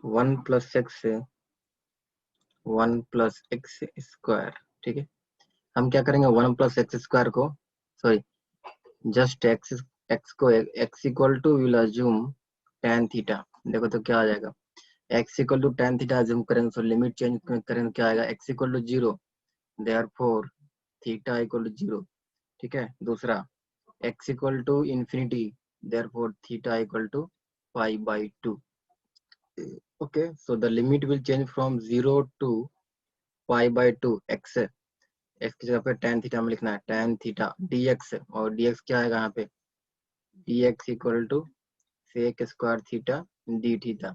1+x ठीक है। हम क्या करेंगे 1+x² को, सॉरी जस्ट x को x equal to will assume tan theta. देखो तो क्या आ जाएगा, x इक्वल टू tan थीटा अज्यूम करेंगे, सो लिमिट चेंज करेंगे क्या आएगा, x equal to 0, therefore theta equal to 0। ठीक है। दूसरा x equal to infinity, therefore theta equal to π/2। Okay, so the limit will change from 0 to π/2 x की जगह पे tan थीटा में लिखना है, tan थीटा dx, और dx क्या आएगा यहाँ पे, dx equal to sec² theta d theta.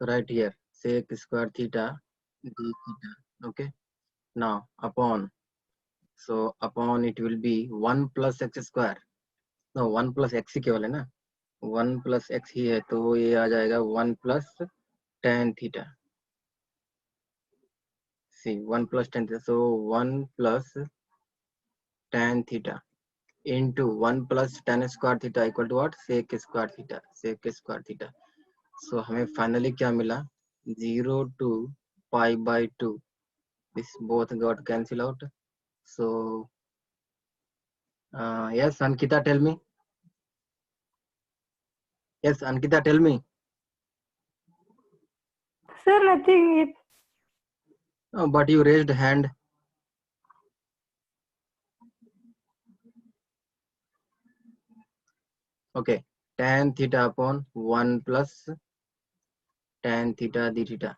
So right here sec² theta d theta. Okay, now upon, so upon it will be 1+x², no 1+x ही केवल है ना, 1+x ही है, तो ये आ जाएगा 1+tan theta. see 1+tan theta, so 1+tan theta into 1+tan² theta equal to what, sec² theta, sec² theta. So हमें finally क्या मिला, 0 to π/2, this both got cancel out। so yes Ankita, tell me, yes Ankita, tell me। Sir, nothing. But you raised hand। okay, tan theta upon 1+tan theta d theta।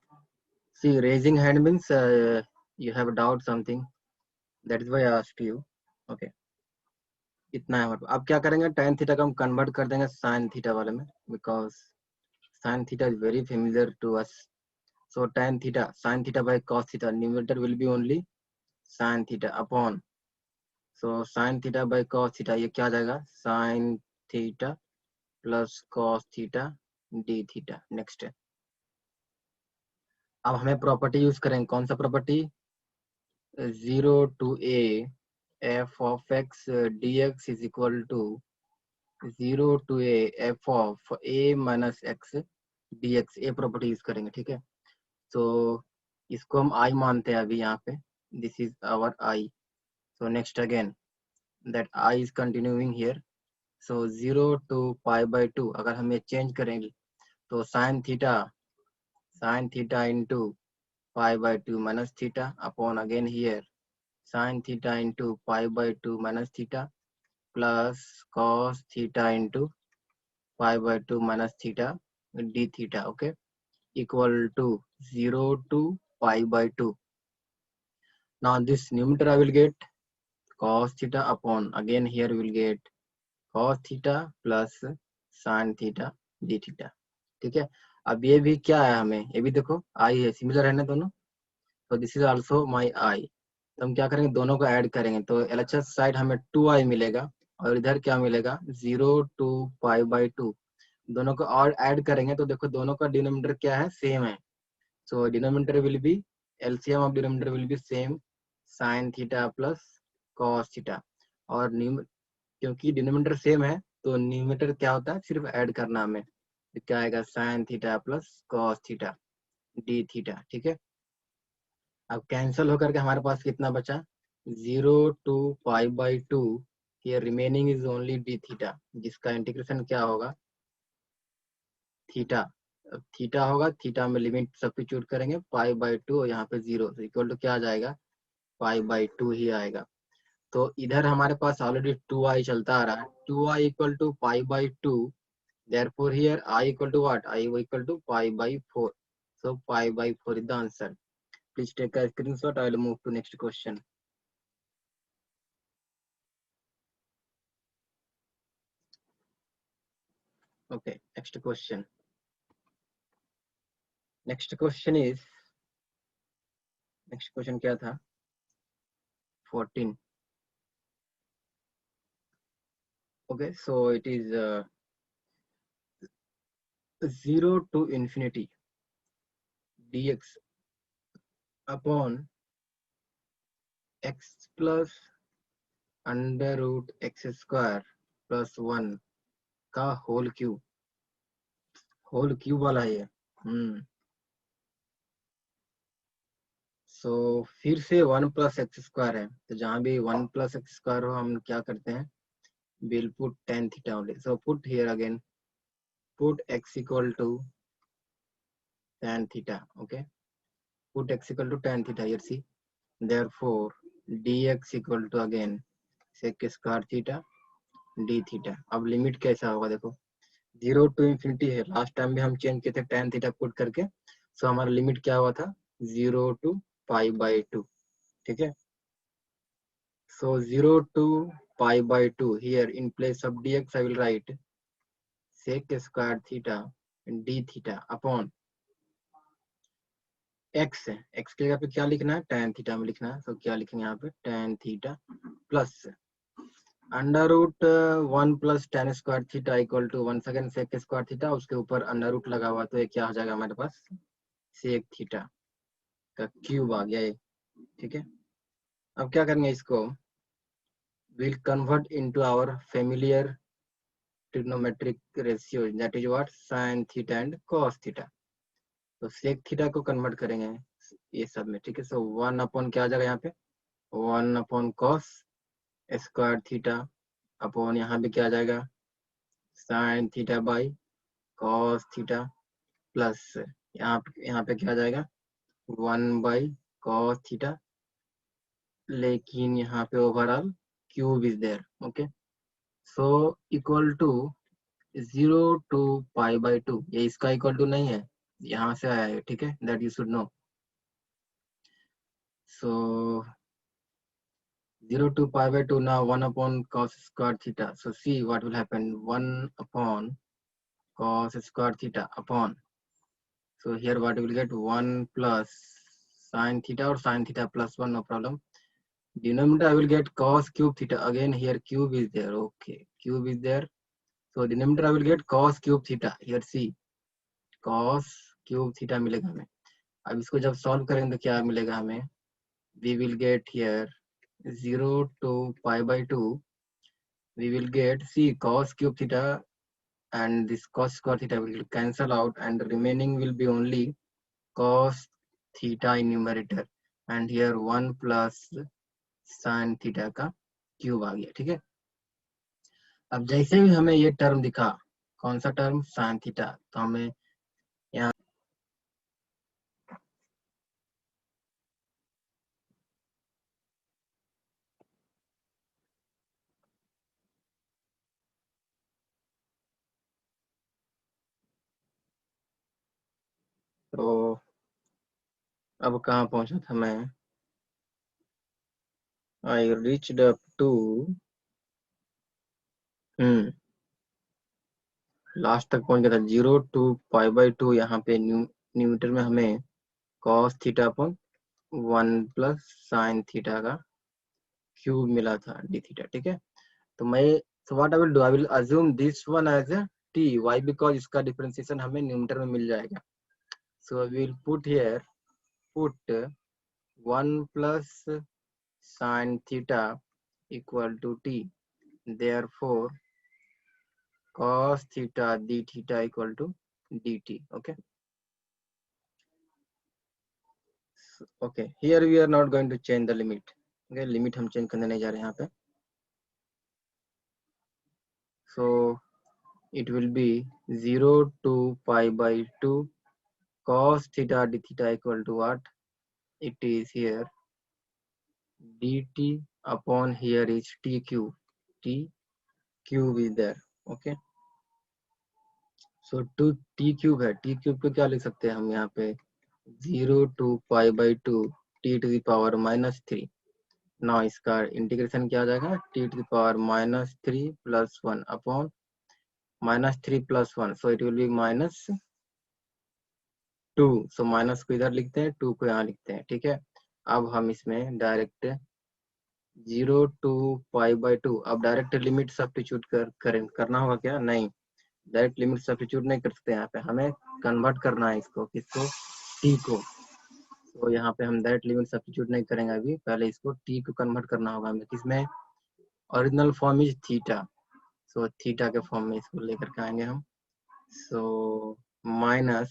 see raising hand means you have a doubt something, that is why I asked you। okay, इतना है। अब क्या करेंगे, tan theta को हम convert कर देंगे sin theta वाले में, because sin theta is very familiar to us. so tan theta sin theta by cos theta, numerator will be only sin theta upon, so sin theta by cos theta, ये क्या आ जाएगा, sin theta plus cos theta d theta। Next है, अब हमें property use करेंगे, कौन सा property, 0 to a f of x dx is equal to 0 to a f of a minus x dx, ये प्रॉपर्टी यूज करेंगे। ठीक है, तो इसको हम i मानते हैं अभी यहाँ पे, this is our i। so next again that I is continuing here, so 0 to π/2 अगर हम ये चेंज करेंगे तो sin theta into π/2 minus theta upon again here sin theta into π/2 minus theta plus cos theta into π/2 minus theta d theta। okay, equal to 0 to π/2। now this numerator I will get cos theta upon, again here we will get cos theta plus sin theta d theta। ठीक है, अब ये भी क्या है, हमें ये भी देखो i है, सिमिलर है ना दोनों, तो this is also my i। तो हम क्या करेंगे, दोनों को ऐड करेंगे, तो LHS साइड हमें 2i मिलेगा, और इधर क्या मिलेगा, 0 to π/2। दोनों को और ऐड करेंगे तो देखो दोनों का डिनोमिनेटर क्या है, सेम है। सो denominator will be, LCM of denominator will be same, sin theta plus cos theta, और क्योंकि डिनोमिनेटर सेम है तो न्यूमरेटर क्या होता है, सिर्फ ऐड करना हमें, तो क्या आएगा sin theta plus cos theta d theta. ठीक है, अब कैंसिल होकर के हमारे पास कितना बचा, 0 to π/2, here remaining is only d theta, जिसका इंटीग्रेशन क्या होगा, थीटा, थीटा होगा, थीटा में लिमिट सब्स्टिट्यूट करेंगे π/2 और यहाँ पे 0, इक्वल टू क्या आ जाएगा, π/2 ही आएगा। तो इधर हमारे पास ऑलरेडी 2i चलता आ रहा है, 2i equal to π/2, therefore here I equal to what, I equal to π/4, so π/4 is the answer। please take a screenshot, I will move to next question। okay, next question is, next question क्या था, 14। okay, so it is 0 to infinity dx upon x plus under root x square plus 1 का whole cube वाला है ये। सो फिर से 1 plus x square है, तो जहां भी 1 प्लस एक्स स्क्वायर हो हम क्या करते हैं, we'll put tan theta only. So put here again, put x equal to tan theta. Okay, put x equal to tan theta here. See, therefore dx equal to again sec square theta d theta. अब limit कैसा होगा देखो, 0 to infinity है, last time भी हम change किए थे tan theta put करके, सो हमारा लिमिट क्या हुआ था 0 टू पाई बाई 2, ठीक है। So 0 to pi by 2, here in place of dx I will write sec square theta d theta upon x है, x के जगह पे क्या लिखना है, tan थीटा में लिखना है, तो क्या लिखेंगे यहाँ पे tan theta plus under root 1 plus tan square theta equal to 1 second sec square theta, उसके ऊपर अंडर रूट लगा हुआ, तो ये क्या हो जाएगा हमारे पास sec थीटा का क्यूब आ गया ये, ठीक है। अब क्या करेंगे इसको, we'll convert into our familiar trigonometric ratio, that is what sin theta and cos theta. तो sec थीटा को कन्वर्ट करेंगे ये सब में, ठीक है। सो 1 अपॉन क्या आ जाएगा यहाँ पे 1 upon cos square theta upon यहाँ पे क्या आ जाएगा sin theta by cos theta plus यहाँ पे क्या आ जाएगा 1 बाई cos थीटा, लेकिन यहाँ पे overall cube is there, okay. So equal to 0 to pi by 2, ये इसका इक्वल टू नहीं है, यहाँ से आया है, ठीक है, that you should know. So 0 to pi by 2, now 1 upon cos square theta. So see what will happen, 1 upon cos square theta upon, so here what will get 1 plus sin theta or sin theta plus 1, no problem. Denominator I will get cos cube theta, again here cube is there, okay, cube is there. So denominator I will get cos cube theta, here see cos cube theta मिलेगा हमें। अब इसको जब solve करेंगे तो क्या मिलेगा हमें, we will get here 0 to pi by 2, we will get see cos cube theta and this cos square theta will cancel out and the remaining will be only cos theta in numerator and here 1 plus sin theta का cube आ गया, ठीक है। अब जैसे भी हमें ये term दिखा, कौन सा टर्म sin थीटा, तो हमें यहाँ तो अब कहाँ पहुंचा था मैं, I reached up to last तक पहुंच गया था 0 टू पाई बाई 2, यहाँ पे न्यूमीटर में हमें cos theta upon 1 plus sin theta का क्यूब मिला था d थीटा, ठीक है। तो मैं so what I will do, I will assume this one as a t, why because इसका डिफरेंशिएशन हमें न्यूमीटर में मिल जाएगा। So I will put here, put 1 plus sin theta equal to t, therefore cos theta d theta equal to dt, okay. Okay, here we are not going to change the limit, okay, limit हम change करने नहीं जा रहे हैं यहाँ पे। So it will be 0 to pi by 2 cos theta d theta equal to what, it is here dt upon here is t cube is there, okay. So to t cube है, t cube को क्या लिख सकते हैं हम यहाँ पे 0 to pi by 2 t to the power -3, ना इसका इंटीग्रेशन क्या आ जाएगा t to the power -3 plus 1 upon -3 plus 1, so it will be -2, so minus को इधर लिखते हैं 2 को यहाँ लिखते हैं, ठीक है। अब हम इसमें डायरेक्ट 0 टू पाई बाई 2, अब डायरेक्ट लिमिट सब्स्टिट्यूट करना होगा क्या, नहीं, डायरेक्ट लिमिट सब्स्टिट्यूट नहीं कर सकते, यहाँ पे हमें कन्वर्ट करना है इसको, किसको, t को। तो यहाँ पे हम डायरेक्ट लिमिट सब्स्टिट्यूट नहीं करेंगे अभी, पहले इसको t को कन्वर्ट करना होगा हमें, किसमें, original form is theta, so theta के फॉर्म में इसको लेकर के आएंगे हम। So minus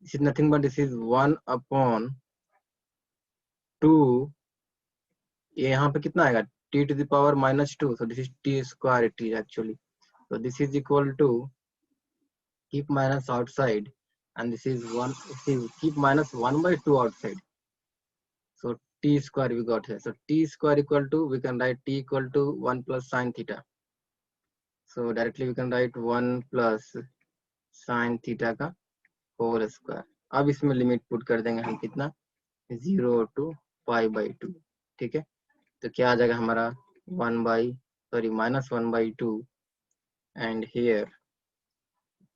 this is nothing but this is 1/2, ये यहाँ पे कितना आएगा t to the power -2, so this is t square it is actually, so this is equal to keep minus outside, and this is 1, keep minus 1/2 outside, so t square we got here, so t square equal to, we can write t equal to 1 plus sin theta, so directly we can write 1 plus sin theta का whole square. अब इसमें limit put कर देंगे हम कितना 0 to π/2, ठीक है, तो क्या आ जाएगा हमारा -1/2 एंड हियर,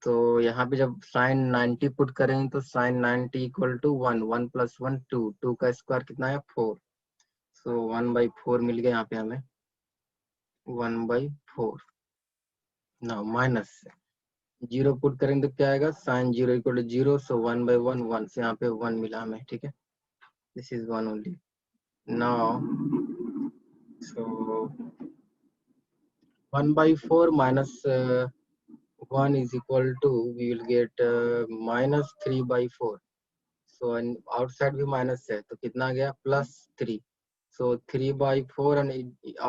तो यहाँ पे जब sin 90 पुट करेंगे तो sin 90 इक्वल टू 1, 1 + 1 2, 2 का स्क्वायर कितना है 4, सो 1/4 मिल गया यहाँ पे हमें 1/4। ना माइनस 0 पुट करेंगे तो क्या आएगा sin 0 इक्वल टू 0, सो 1/1 1 से यहाँ पे 1 मिला हमें, ठीक है, this is 1 only. Now so 1/4 minus 1 is equal to, we will get -3/4, so and outside भी minus है तो कितना आ गया +3, so 3/4 and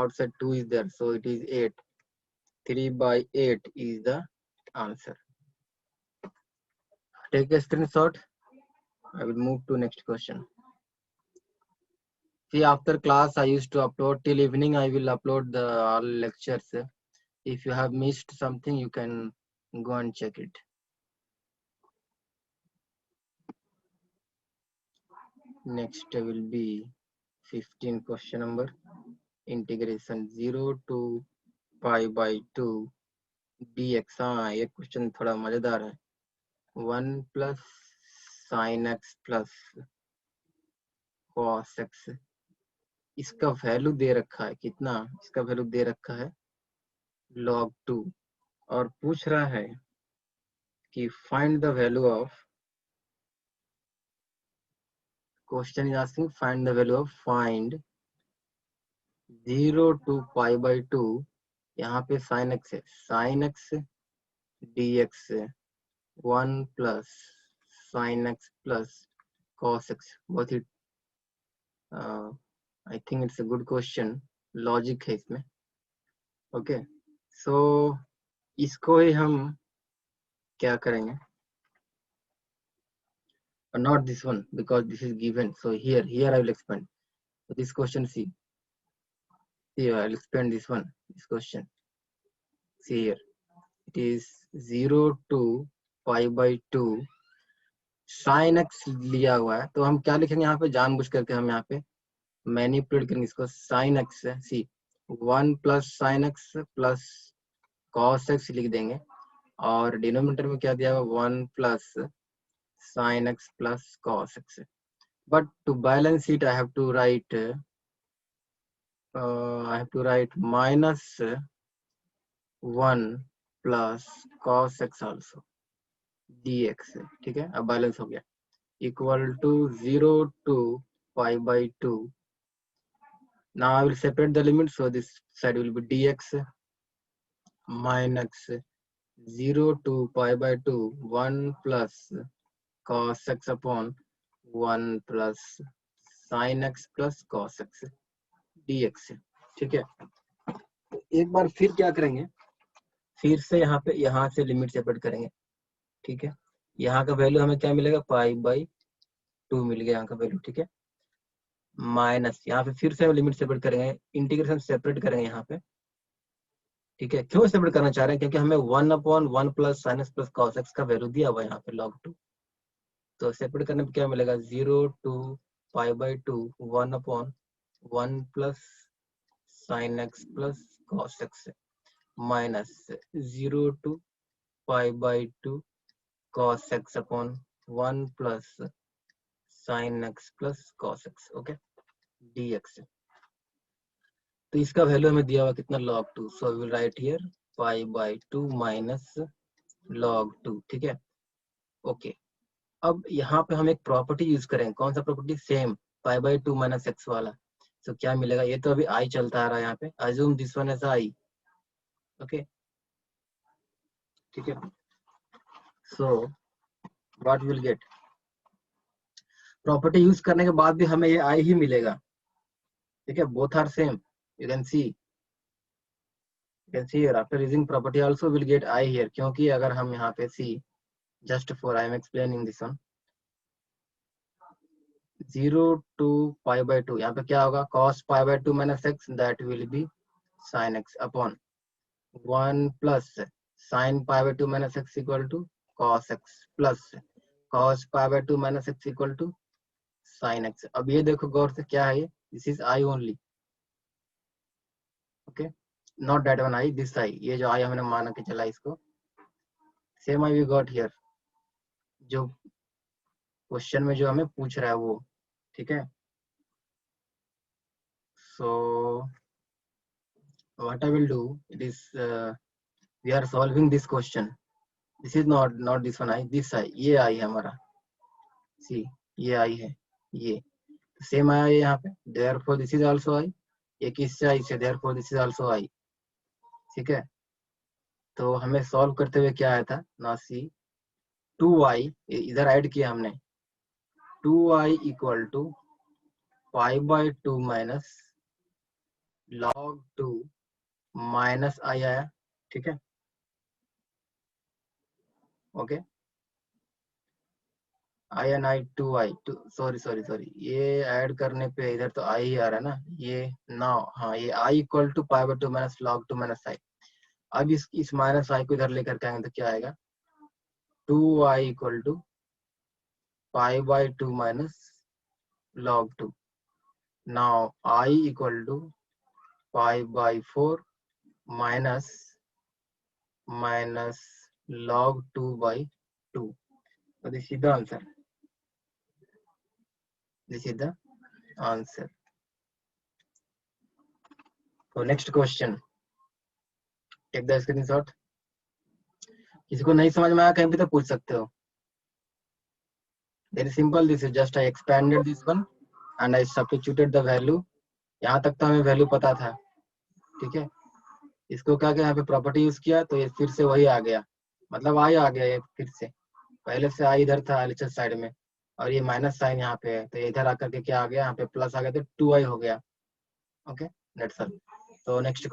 outside 2 is there, so it is 8, 3/8 is the answer. Take a screenshot. I will move to next question. See, after class I used to upload till evening, I will upload the all lectures. If you have missed something, you can go and check it. Next will be 15 question number, integration 0 to π/2 dx। हाँ, ये question थोड़ा मजेदार है। 1 plus sin x plus cos x, इसका value दे रखा है कितना, इसका वैल्यू दे रखा है log 2, और पूछ रहा है कि find the value of, question is asking find the value of, find 0 to π/2, यहाँ पे sin x है, sin x dx 1 plus sin x plus cos x, बहुत ही I think it's a good question, logic है इसमें, okay, सो इसको ही हम क्या करेंगे, not this one because this is given, so here I will expand, so this question, see here I will expand this one, this question, see here it is 0 to π/2 sin x लिया हुआ है, तो हम क्या लिखेंगे यहाँ पे, जानबूझ करके हम यहाँ पे मैनिपुलेट करेंगे इसको, sin x है, सी 1 plus sin x plus cos x लिख देंगे, और डिनोमिनेटर में क्या दिया हुआ 1 plus sin x plus cos x, but to balance it I have to write -1 plus cos x also dx, ठीक है, अब बैलेंस हो गया, equal to 0 to π/2, now I will separate the limit, so this side will be dx minus 0 to π/2 1 plus cos x upon 1 plus sin x plus cos x dx, ठीक है। एक बार फिर क्या करेंगे, फिर से यहाँ से लिमिट सेपरेट करेंगे, ठीक है, यहाँ का वैल्यू हमें क्या मिलेगा π/2 मिल गया यहाँ का वैल्यू, ठीक है, माइनस यहाँ पे फिर से हम लिमिट सेपरेट करेंगे, इंटीग्रेशन सेपरेट करेंगे यहाँ पे, ठीक है, क्यों सेपरेट करना चाह रहे हैं, क्योंकि हमें 1/1 plus sin x plus cos x का वैल्यू दिया हुआ है यहाँ पे log 2, तो सेपरेट करने पे क्या मिलेगा 0 to π/2 1/1 plus sin x plus cos x minus 0 to π/2 cos x upon 1 plus sin x plus cos x, okay, dx, तो इसका वैल्यू हमें दिया हुआ कितना log 2, so we will write here π/2 minus log 2, ठीक है, ओके। अब यहाँ पे हम एक प्रॉपर्टी यूज करेंगे, कौन सा प्रॉपर्टी, सेम π/2 माइनस x वाला, तो क्या मिलेगा, ये तो अभी i चलता आ रहा है यहाँ पे, assume this one as i, okay, ठीक है, so what will get, property use करने के बाद भी हमें ये आई ही मिलेगा, ठीक है, both are same, you can see here after using property also will get I here, क्योंकि अगर हम यहाँ पे see just for I am explaining this one 0 to pi by 2, यहाँ पे क्या होगा cos pi by 2 minus x, that will be sin x upon 1 plus sin pi by 2 minus x equal to cos x plus cos pi by 2 minus x equal to sin x। अब ये देखो गौर से क्या है, this is I only, okay, not that one I, this I, ये जो I हमने माना के चला इसको, same I we got here, जो क्वेश्चन में जो हमें पूछ रहा है वो, ठीक है। So what I will do, it is we are solving this question, this is not this one I, this I, ये आई है हमारा, सी ये आई है, ये सेम आया है यहाँ पे, therefore this is also I, ये किससे आई से, therefore this is also I, ठीक है। तो हमें सॉल्व करते हुए क्या आया था ना, सी 2y इधर ऐड किया हमने, 2y equal to pi by 2 minus log 2 minus I आया, ठीक है, okay, I N I two I two, sorry ये ऐड करने पे इधर तो आई ही आ रहा है ना, ये नाउ हाँ ये I equal to pi by 2 minus log 2 minus I. अब इस माइनस आई को इधर लेकर के आएंगे तो क्या आएगा, 2y equal to pi by 2 minus log 2, now I equal to pi by 4 minus log 2 by 2। So this is the answer. This is the answer. So next question. Take the screenshot. किसी को नहीं समझ में आया कहीं भी तो पूछ सकते हो। Very simple. This is just I expanded this one and I substituted the value. यहाँ तक तो हमें वैल्यू पता था, ठीक है। इसको क्या यहाँ पे प्रॉपर्टी यूज किया तो ये फिर से वही आ गया, मतलब आई आ गया ये फिर से, पहले से आई इधर था एलएचएस साइड में और ये माइनस साइन यहाँ पे है, तो इधर आकर के क्या आ गया, यहाँ पे प्लस आ गया तो 2i हो गया, ओके, दैट्स ऑल। तो next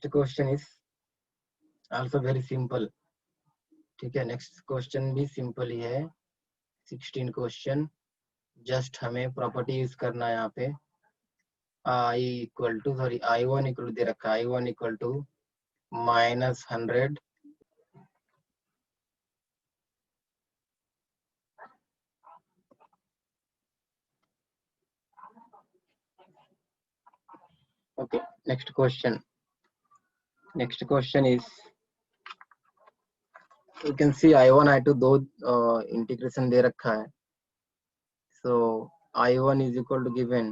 question is also very simple, ठीक है। नेक्स्ट क्वेश्चन भी सिंपल ही है, 16 क्वेश्चन, जस्ट हमें प्रॉपर्टी यूज करना है यहाँ पे, I equal to sorry i1 equal दे रखा है, i1 equal to -100 okay। next question is you can see i1 i2 दो इंटीग्रेशन दे रखा है, so i1 is equal to given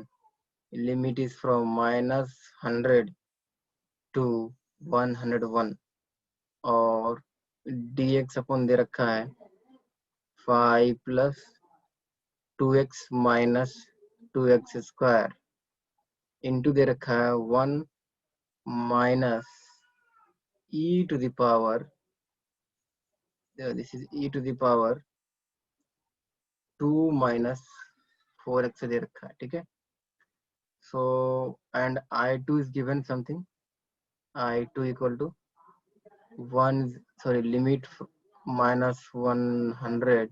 limit is from -100 to 101 और dx अपन दे रखा है 5 plus 2x minus 2x square into दे रखा है 1 minus e to the power, this is e to the power 2 minus 4x दे रखा है, ठीक है। so and i2 is given something, i2 equal to 1 limit -100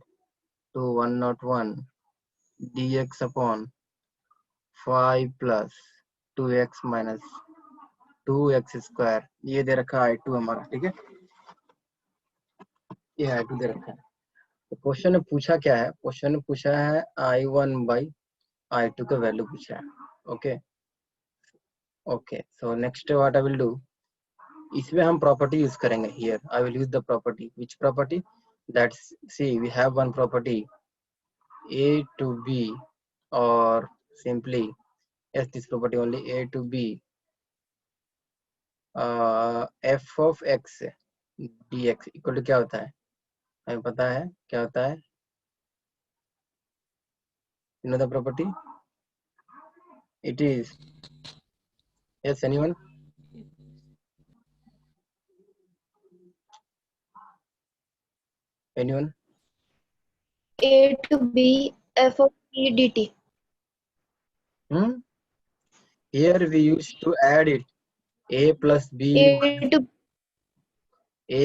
to 101 dx upon 5 plus 2x minus 2x square, ये दे रखा है i2 हमारा, ठीक है, ये i2 दे रखा है। तो क्वेश्चन ने पूछा क्या है, क्वेश्चन ने पूछा है i1 by i2 का वैल्यू पूछा है, okay okay. So next what I will do, इसमें हम प्रॉपर्टी यूज करेंगे, here I will use the property, which property, that's see we have one property a to b or simply yes this property only a to b f of x dx equal to क्या होता है, हमें पता है क्या होता है, you know the property, it is yes anyone, anyone A to B f of t dt. Here we used to add it a plus b A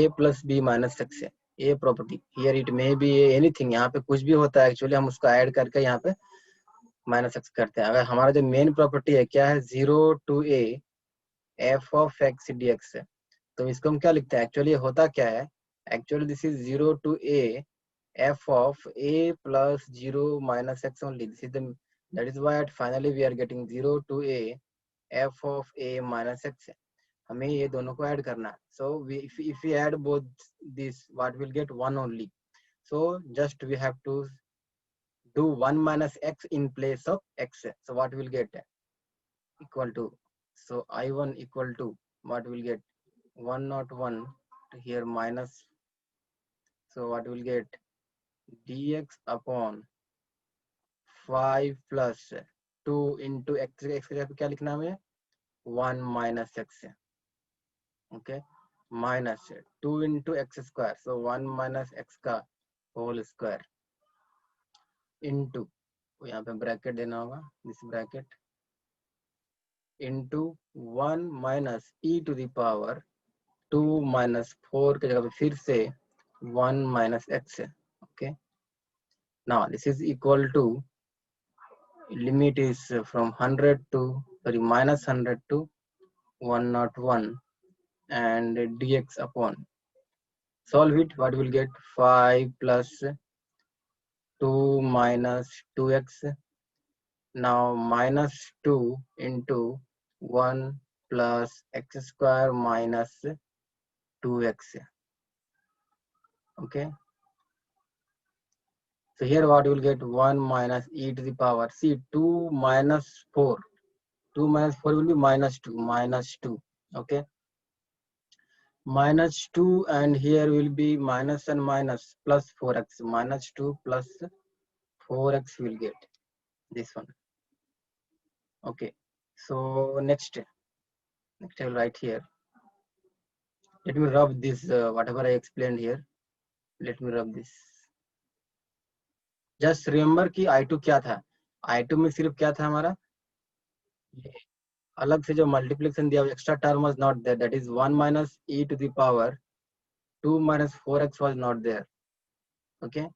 to minus x है a property. Here it may be anything. यहाँ पे कुछ भी होता है actually, हम उसको add करके यहाँ पे माइनस एक्स करते हैं. अगर हमारा जो मेन प्रॉपर्टी है क्या है, 0 to a f of x dx है, तो इसको हम क्या लिखते हैं एक्चुअली, होता क्या है actually, this is 0 to a f of a plus 0 minus x only. This is the, that is why finally we are getting 0 to a f of a minus x. हमें ये दोनों को ऐड करना है. So if we add both this, what will get 1 only. So just we have to do 1 minus x in place of x. So what will get equal to, so I1 equal to what will get 101 to here minus, so what will get dx upon 5 plus 2 into x. x का क्या लिखना है हमें, 1 minus x. Okay, minus 2 into x square, so 1 minus x का whole square into, यहाँ पे bracket देना होगा, this bracket into 1 minus e to the power 2 minus 4 के जगह पे फिर से 1 minus x है. Okay, now this is equal to, limit is from 100 to, sorry, minus 100 to 101 and dx upon, solve it, what will get 5 plus 2 minus 2x. Now minus 2 into 1 plus x square minus 2x. Okay, so here what you will get, 1 minus e to the power, see 2 minus 4, 2 minus 4 will be minus 2. Okay, minus 2, and here will be minus and minus plus 4x, minus 2 plus 4x will get this one. Okay, so next I will write here, let me rub this whatever I explained here, let me rub this. Just remember कि I2 क्या था, I2 में सिर्फ क्या था हमारा, अलग से जो मल्टीप्लिकेशन दिया, extra term was not there, that is 1 minus e to the power 2 minus 4x was not there. Okay,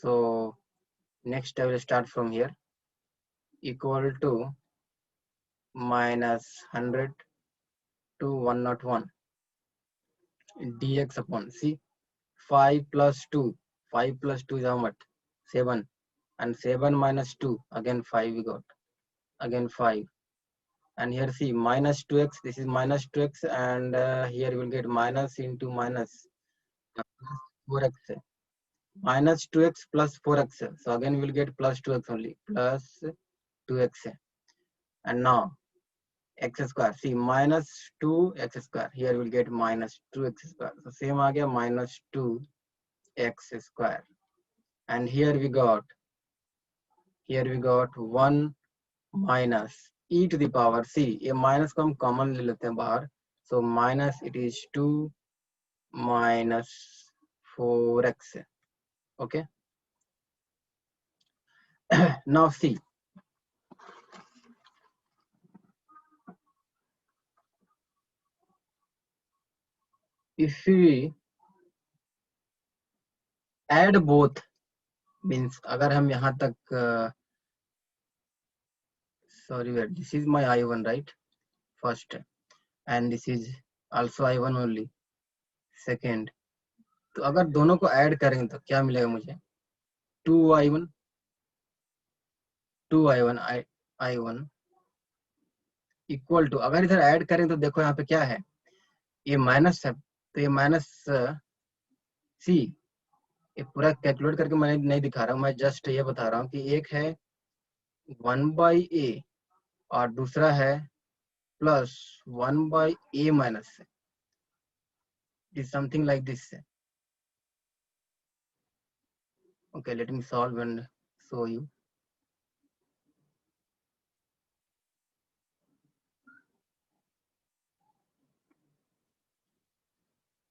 so next I will start from here, equal to minus 100 to 101 dx upon, see 5 plus 2, 5 plus 2 is how much, 7, and 7 minus 2, again 5 we got, again 5, and here see minus 2x, this is minus 2x, and here you will get minus into minus 4x, minus 2x plus 4x, so again we will get plus 2x only, plus 2x, and now x square, see minus 2x square, here we will get minus 2x square, so same आ गया minus 2x square, and here we got 1 minus e to the power, see ये minus को हम common ले लेते हैं बाहर, so minus it is 2 minus 4x. Okay, now see, if we add both, means अगर हम यहाँ तक sorry wait, this is my I1 right, first, and this is also I1 only, second, तो अगर दोनों को ऐड करेंगे तो क्या मिलेगा मुझे, 2I1 I1 इक्वल टू, अगर इधर ऐड करें तो देखो यहाँ पे क्या है, ये माइनस है, तो ये माइनस सी, ये पूरा कैलकुलेट करके मैं नहीं दिखा रहा हूँ, मैं जस्ट ये बता रहा हूँ कि एक है 1/a और दूसरा है plus 1/a minus, it is something like this. Okay, let me solve and show you.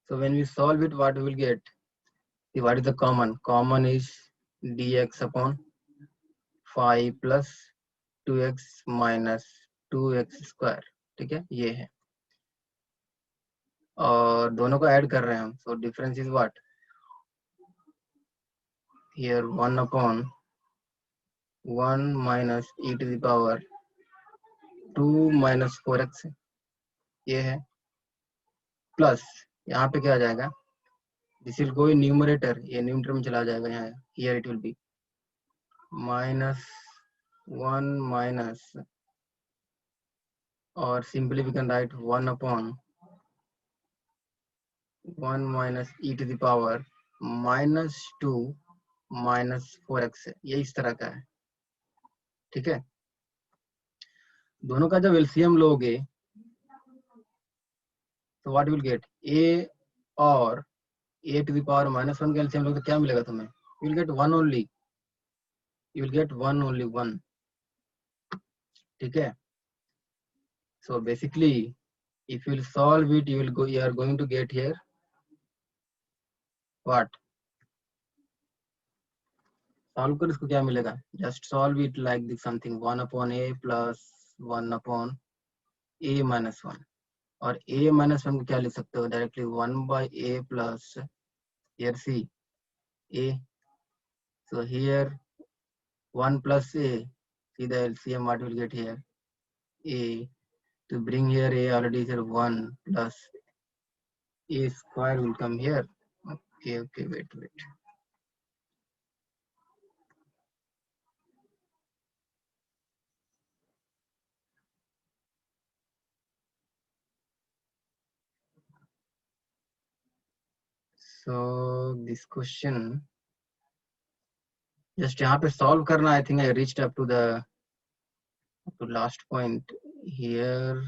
So when we solve it, what we will get? See, what is the common? Common is dx upon 5 plus 2x minus 2x square, ठीक है, ये है। और दोनों को add कर रहे हैं हम, so difference is what, here 1 upon 1 minus e to the power 2 minus 4x, ये है, प्लस यहाँ पे क्या आ जाएगा, this will go in numerator, ये न्यूमरेटर में चला जाएगा यहाँ, here it will be minus 1 minus, और simply we can write 1 upon 1 minus e to the power minus 2 minus 4x, ये इस तरह का है, ठीक है। दोनों का जब एलसीएम लोगे तो व्हाट विल गेट, a और a to the power minus 1 का एलसीएम लोगे तो क्या मिलेगा तुम्हें, you will get 1 only, you will get 1 only 1, ठीक है। So basically if you will solve it, you are going to get here what, solve कर इसको क्या मिलेगा, just solve it like this something 1 upon a plus 1 upon a minus 1, और a minus 1 को क्या लिख सकते हो directly 1 by a plus here see a, so here 1 plus a, see the LCM what will get here, a, to bring here a already is here 1 plus a square will come here, okay, wait. So this question just यहाँ पे solve करना, I think I reached up to the last point here,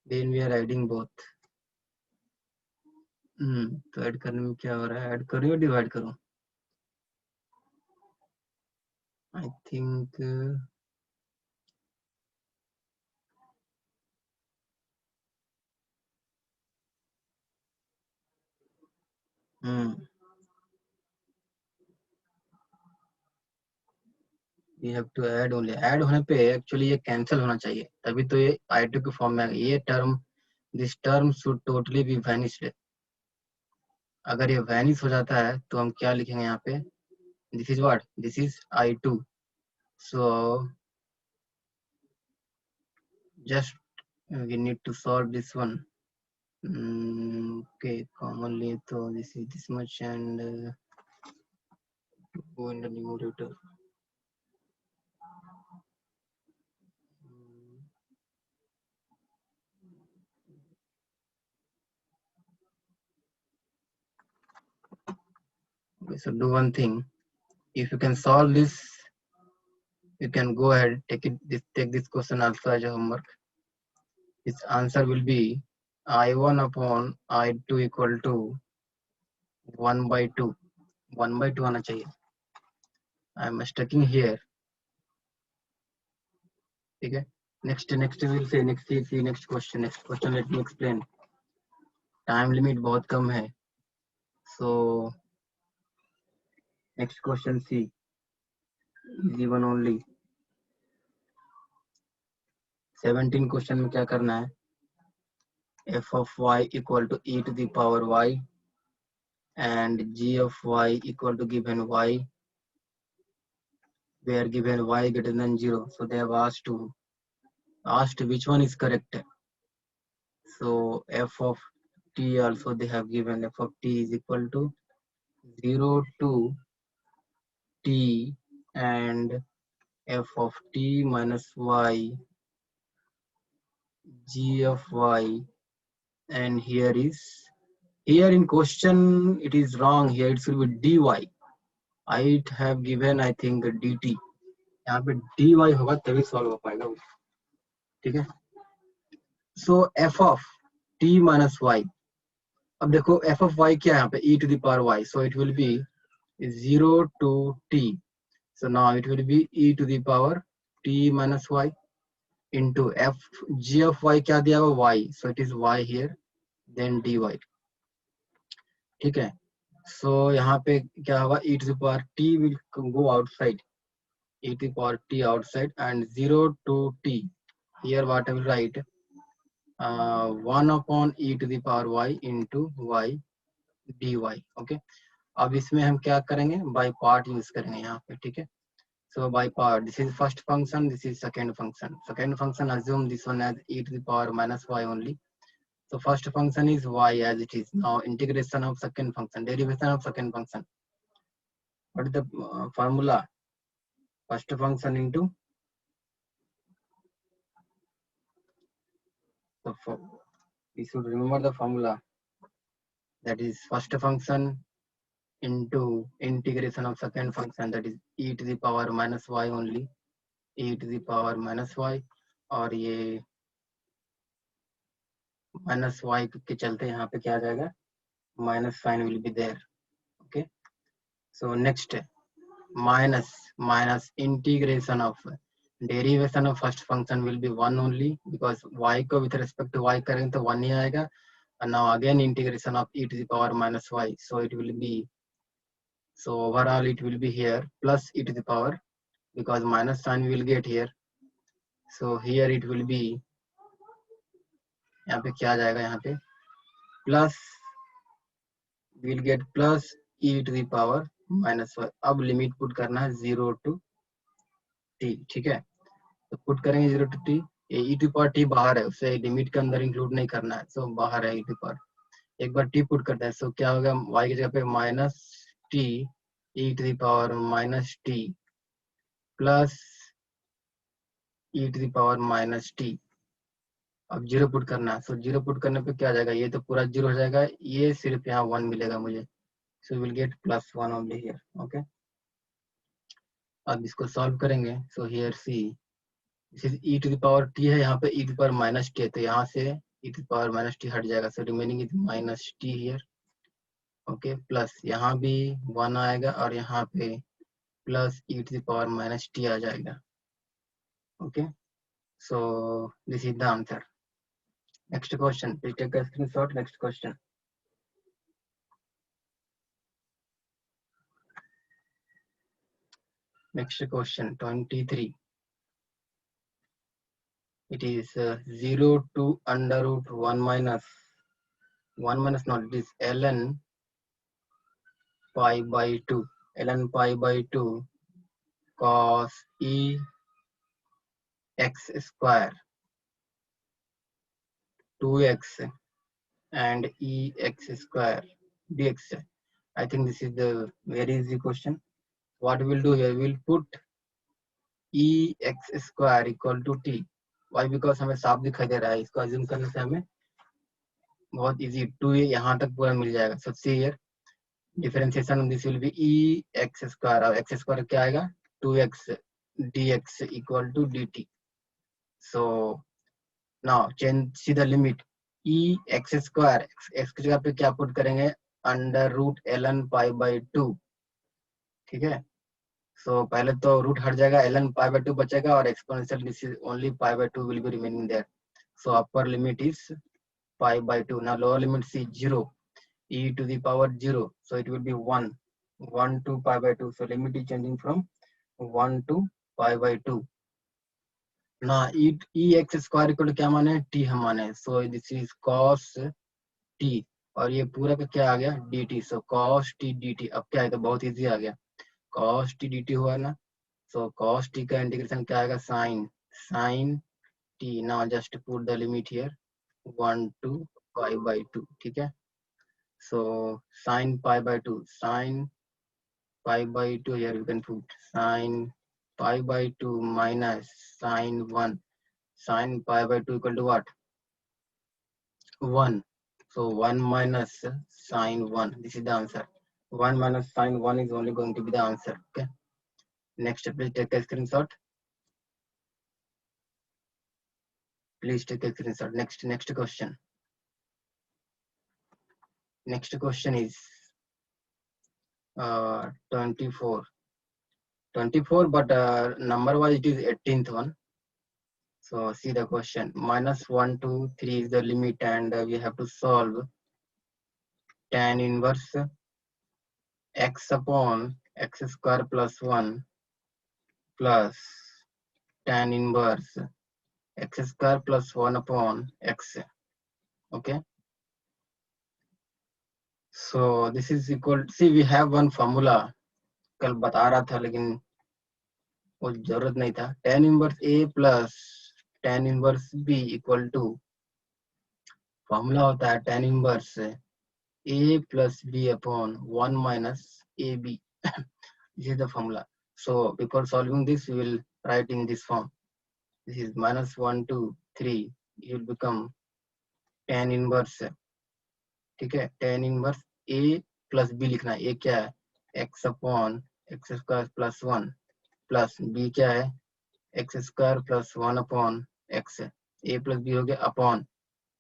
then we are adding both. तो add करने में क्या हो रहा है, ऐड करूँ या डिवाइड करूँ, I think we have to add only, add होने पे एक्चुअली ये कैंसिल होना चाहिए, तभी तो ये I2 के फॉर्म में आ गया, ये term, this term should totally B vanished, अगर ये वैनिश हो जाता है तो हम क्या लिखेंगे यहाँ पे, this is what, this is I2, so just we need to solve this one. Okay, commonly so this is this much and go in the numerator. Okay, so do one thing, if you can solve this, you can go ahead, take this question also as a homework. Its answer will be I1 upon I2 equal to 1 by 2, 1 by 2 आना चाहिए, I am stucking here, ठीक है। next we'll say next question, let me explain, time limit बहुत कम है, so next question see, easy one only, 17 question में क्या करना है, f of y equal to e to the power y and g of y equal to given y, where given y greater than 0, so they have asked which one is correct, so f of t also they have given, f of t is equal to 0 to t and f of t minus y g of y, and here in question it is wrong, here it should be dy, I have given I think dt, यहाँ पे dy होगा तभी solve हो पाएगा, ठीक है। सो f of t minus y, अब देखो f of y क्या है यहाँ पे, e to the power y, so it will be 0 to t, so now it will be e to the power t minus y into f, g of y क्या दिया हुआ y, so it is y here, then dy, ठीक है। सो यहाँ पे क्या होगा, e to the power t will go outside, e to the power t outside, and 0 to t, here what I will write, 1 upon e to the power y into y dy. Okay, अब इसमें हम क्या करेंगे, by part use करेंगे यहाँ पे, ठीक है. So by part, this is first function, this is second function. Second function, assume this one as e to the power minus y only. So first function is y as it is. Now integration of second function, derivation of second function. What is the formula? First function into, we should remember the formula. That is first function into integration of second function, that is e to the power minus y only, e to the power minus y, और ये minus y के चलते यहाँ पे क्या आ जाएगा, minus sign will be there. Okay, so next, minus integration of derivation of first function will be 1 only, because y को with respect to y करेंगे तो 1 ही आएगा. And now again integration of e to the power minus y, so it will be, so overall it will be here plus e to the power, because minus sign we will get here, so here it will be, यहाँ पे क्या आ जाएगा, यहाँ पे plus, we will get plus e to the power minus y. अब limit put करना है 0 to t, ठीक है. तो पुट करेंगे 0 to t, ये e to power t बाहर है, उसे लिमिट के अंदर इंक्लूड नहीं करना है, सो बाहर है e to power. एक बार t पुट करते हैं, सो क्या होगा, y की जगह पे minus t e to the power minus t plus e to the power minus t. अब 0 पुट करना है, सो 0 पुट करने पे क्या आ जाएगा, ये तो पूरा 0 हो जाएगा, ये सिर्फ यहाँ 1 मिलेगा मुझे, so will get plus 1 only here. Okay, अब इसको सॉल्व करेंगे. So here see, this is e to the power t है, यहाँ पे e to the power minus t है, तो यहाँ से e to the power minus t हट जाएगा, so remaining is minus t here. Okay, plus यहाँ भी 1 आएगा और यहाँ पे plus e to the power minus t आ जाएगा. Okay, so this is the answer. Next question, please take a screenshot. Next question. Next question 23. It is 0 to under root 1 minus not, it is ln pi by 2, ln pi by 2 cos e x square 2x and e x square dx. I think this is the very easy question. What we will do here, we will put e x square equal to t. Why? Because हमें साफ दिखाई दे रहा है, इसको assume करने से हमें बहुत इजी, 2 यहाँ तक पूरा मिल जाएगा. So see here, differentiation of this will be e x square, और x square क्या आएगा, 2x dx equal to dt. So now change, see the limit, e x square, x की जगह पे क्या पुट करेंगे, under root ln pi by 2. ठीक है, सो पहले तो रूट हट जाएगा, ln pi by 2 बचेगा, और exponential this is only pi by 2 will be remaining there. So upper limit is pi by 2. Now lower limit is 0, e to the power 0, so it will be 1 to pi by 2. So limit is changing from 1 to pi by 2. Now e x square equal to क्या माने, t हम माने, so this is cos t, और ये पूरा का क्या आ गया, dt. so cos t dt. अब क्या है, तो बहुत इजी आ गया, cos t dt हुआ ना, so cos t का इंटीग्रेशन क्या आएगा, sin t. now just put the limit here 1 to pi by 2. ठीक है, so sin pi by 2, sin pi by 2, here you can put sin pi by 2 minus sin 1. Sin pi by 2 equal to what, 1. So 1 minus sin 1, this is the answer. 1 minus sin 1 is only going to be the answer. Okay, next, please take a screenshot. Please take a screenshot. Next question. Next question is 24, but number wise it is 18th one. So see the question, minus 1 to 3 is the limit, and we have to solve tan inverse x upon x square plus 1 plus tan inverse x square plus 1 upon x. Okay, so this is equal, see we have one formula, कल बता रहा था लेकिन वो जरूरत नहीं था. tan inverse a plus tan inverse b equal to, formula होता है tan inverse a plus b upon 1 minus ab. This is the formula. So before solving this, we will write in this form. This is minus 1, 2, 3. It will become tan inverse. ठीक है, tan inverse a plus b लिखना है. a क्या है, x upon x square plus 1 plus b क्या है, x square plus 1 upon x. a plus b हो गया upon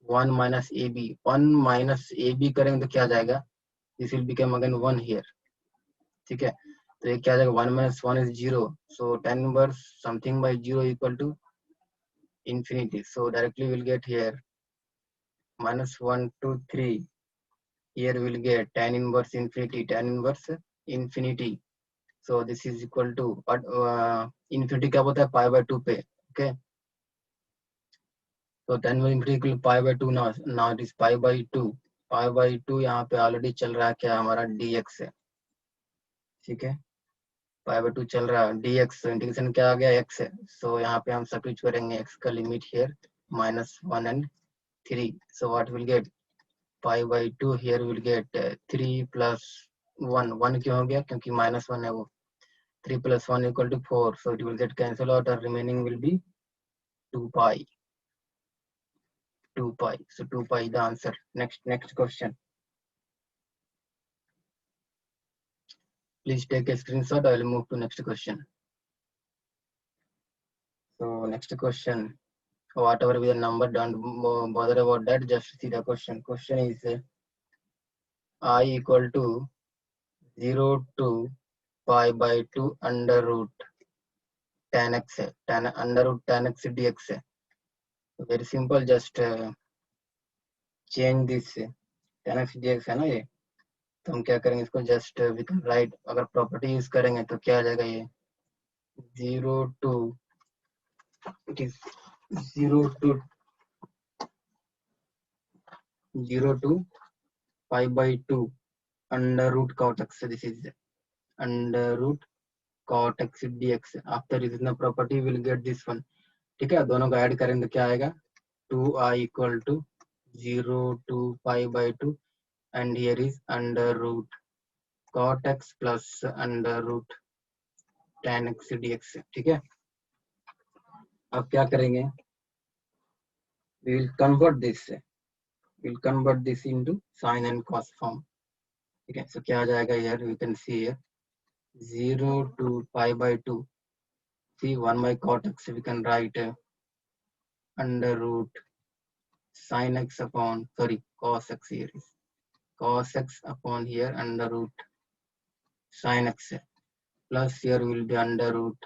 1 minus ab. 1 minus ab करेंगे तो क्या आ जाएगा, this will become again 1 here. ठीक है, तो ये क्या आ जाएगा, 1 minus 1 is 0. So tan inverse something by 0 equal to infinity. So directly we'll get here minus 1, 2, 3. Here we'll get tan inverse infinity, tan inverse infinity. So this is equal to what, infinity क्या होता है, pi by 2 पे. Okay, so tan inverse infinity equal to pi by 2. Now it is pi by 2. pi by 2 यहाँ पे already चल रहा है क्या, हमारा dx है. ठीक है, pi by 2 चल रहा है, dx इंटीग्रेशन क्या आ गया, x है. सो यहाँ पे हम सब्स्टिट्यूट करेंगे x का limit here minus 1 and 3. So what will get, pi by 2 here will get 3 plus 1. 1 क्यों हो गया, क्योंकि minus 1 है वो. 3 plus 1 equal to 4. So it will get cancel out and remaining will be 2 pi. 2 pi. So 2 pi is the answer. Next question. Please take a screenshot. I will move to next question. So next question. Whatever be the number, don't bother about that, just see the question. Question is I equal to 0 to pi by 2 under root tan x है, tan under root tan x dx है. Very simple, just change this tan x dx है ना ये, तो हम क्या करेंगे इसको, just we can write, अगर प्रॉपर्टी यूज करेंगे तो क्या आ जाएगा ये 0 to, it is 0 to pi by 2 under root cot x. This is under root cot x dx. After using the property we'll get this one. ठीक है, दोनों को ऐड करेंगे तो क्या आएगा, 2i equal to 0 to pi by 2 and here is under root cot x plus under root tan x dx. ठीक है, अब क्या करेंगे, we will convert this into sin and cos form. ठीक है, so क्या आ जाएगा, here we can see here 0 to pi by 2. See 1 by cot x we can write under root sin x upon, sorry, cos x, here is cos x upon here under root sin x plus here will be under root